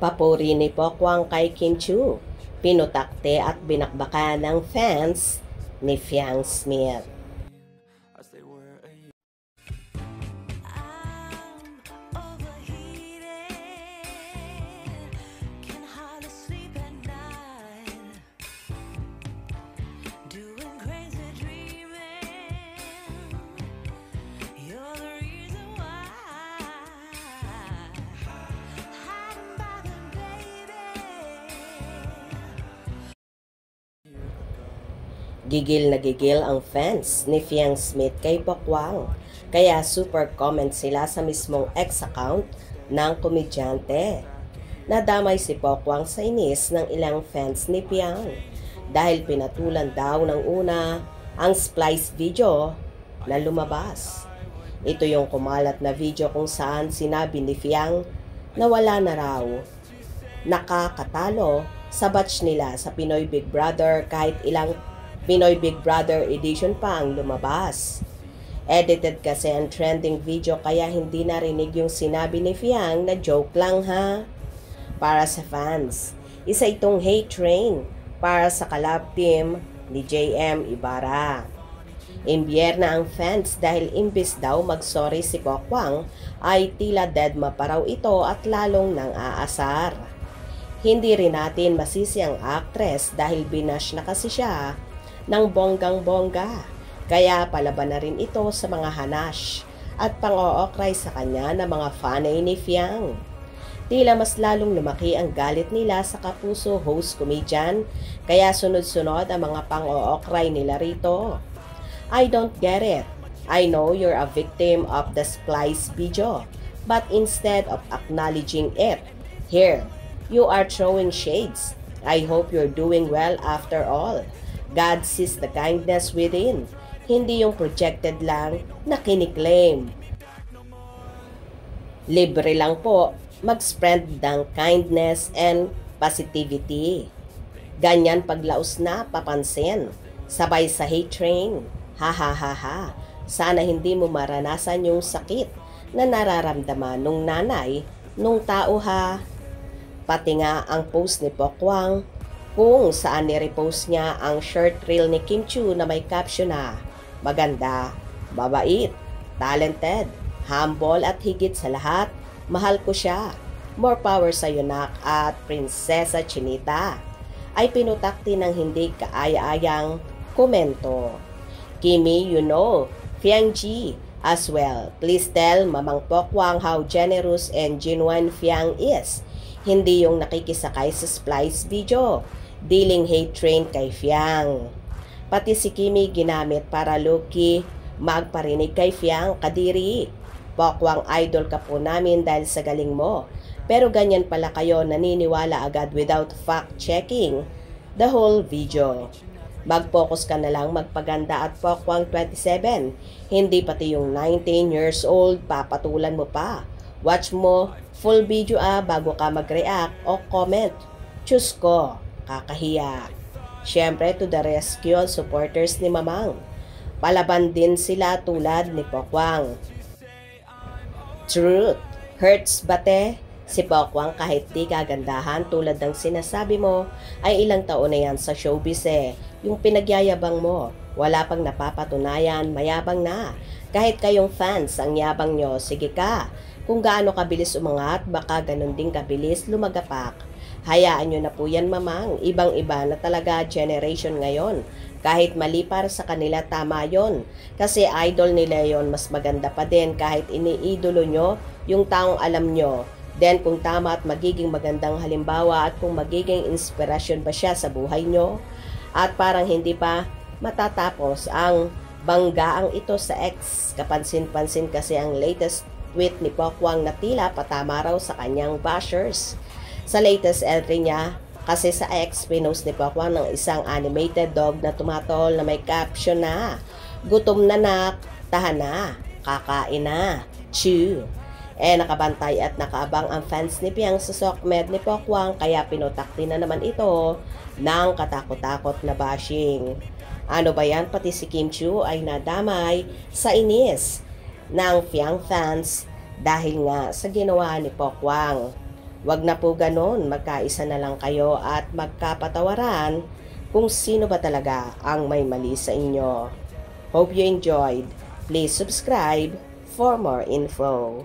Papuri ni Pokwang kay Kim Chiu, pinutakte at binakbakan ng fans ni Fiang Smith. Gigil na gigil ang fans ni Fiang Smith kay Pokwang, kaya super comment sila sa mismong ex account ng komedyante. Nadamay si Pokwang sa inis ng ilang fans ni Fiang dahil pinatulan daw ng una ang splice video na lumabas. Ito yung kumalat na video kung saan sinabi ni Fiang na wala na raw nakakatalo sa batch nila sa Pinoy Big Brother kahit ilang Pinoy Big Brother edition pa ang lumabas. Edited kasi ang trending video kaya hindi narinig yung sinabi ni Fiang na joke lang ha. Para sa fans, isa itong hate train para sa collab team ni JM Ibarra. Imbierna ang fans dahil imbis daw mag-sorry si Pokwang ay tila deadma pa raw ito at lalong nang aasar. Hindi rin natin masisi ang actress dahil binash na kasi siya ng bonggang-bongga. Kaya palaban na rin ito sa mga hanash at pang-ookray sa kanya ng mga fanay ni Fiang. Tila mas lalong lumaki ang galit nila sa kapuso host comedian kaya sunod-sunod ang mga pang-ookray nila rito. I don't get it. I know you're a victim of the splice video, but instead of acknowledging it, here, you are throwing shades. I hope you're doing well after all. God sees the kindness within, hindi yung projected lang na kiniklaim. Libre lang po mag-spread ng kindness and positivity. Ganyan paglaos na papansin, sabay sa hate train. Ha ha ha ha, sana hindi mo maranasan yung sakit na nararamdaman nung nanay, nung tao ha. Pati nga ang post ni Pokwang kung saan ni-repost niya ang short reel ni Kim Chiu na may caption na maganda, mabait, talented, humble at higit sa lahat, mahal ko siya. More power sa iyo nak at Prinsesa Chinita. Ay pinutakti ng hindi kaaya-ayang komento. Kimi, you know, Fiang Ji as well. Please tell Mamang Pokwang how generous and genuine Fiang is. Hindi yung nakikisakay sa splice video, dealing hate train kay Fiang. Pati si Kimi ginamit para low-key magparinig kay Fiang, kadiri. Pokwang idol ka po namin dahil sa galing mo. Pero ganyan pala kayo naniniwala agad without fact-checking the whole video. Mag-focus ka na lang magpaganda at Pokwang 27. Hindi pati yung 19 years old, papatulan mo pa. Watch mo full video bago ka mag-react o comment. Diyos ko, kakahiya. Siyempre to the rescue supporters ni Mamang. Palaban din sila tulad ni Pokwang. Truth, hurts ba te? Si Pokwang kahit di kagandahan tulad ng sinasabi mo ay ilang taon na yan sa showbiz Yung pinagyayabang mo, wala pang napapatunayan, mayabang na. Kahit kayong fans, ang yabang nyo, sige ka. Kung gaano kabilis umangat, baka ganun din kabilis lumagapak. Hayaan nyo na po yan Mamang, ibang-iba na talaga generation ngayon. Kahit mali para sa kanila, tama yon. Kasi idol nila yon, mas maganda pa din kahit iniidolo nyo yung taong alam nyo. Then kung tama at magiging magandang halimbawa at kung magiging inspirasyon ba siya sa buhay nyo. At parang hindi pa matatapos ang banggaang ito sa ex. Kapansin-pansin kasi ang latest tweet ni Pokwang na tila patama raw sa kanyang bashers. Sa latest entry niya, kasi sa ex, pinost ni Pokwang ng isang animated dog na tumatol na may caption na gutom na nak, tahan na, kakain na, chew. Nakabantay at nakaabang ang fans ni Fiang sa sokmed ni Pokwang kaya pinutakti na naman ito ng katakot-takot na bashing. Ano ba yan? Pati si Kim Chiu ay nadamay sa inis ng Fiang fans dahil nga sa ginawa ni Pokwang. Wag na po ganon, magkaisa na lang kayo at magkapatawaran kung sino ba talaga ang may mali sa inyo. Hope you enjoyed. Please subscribe for more info.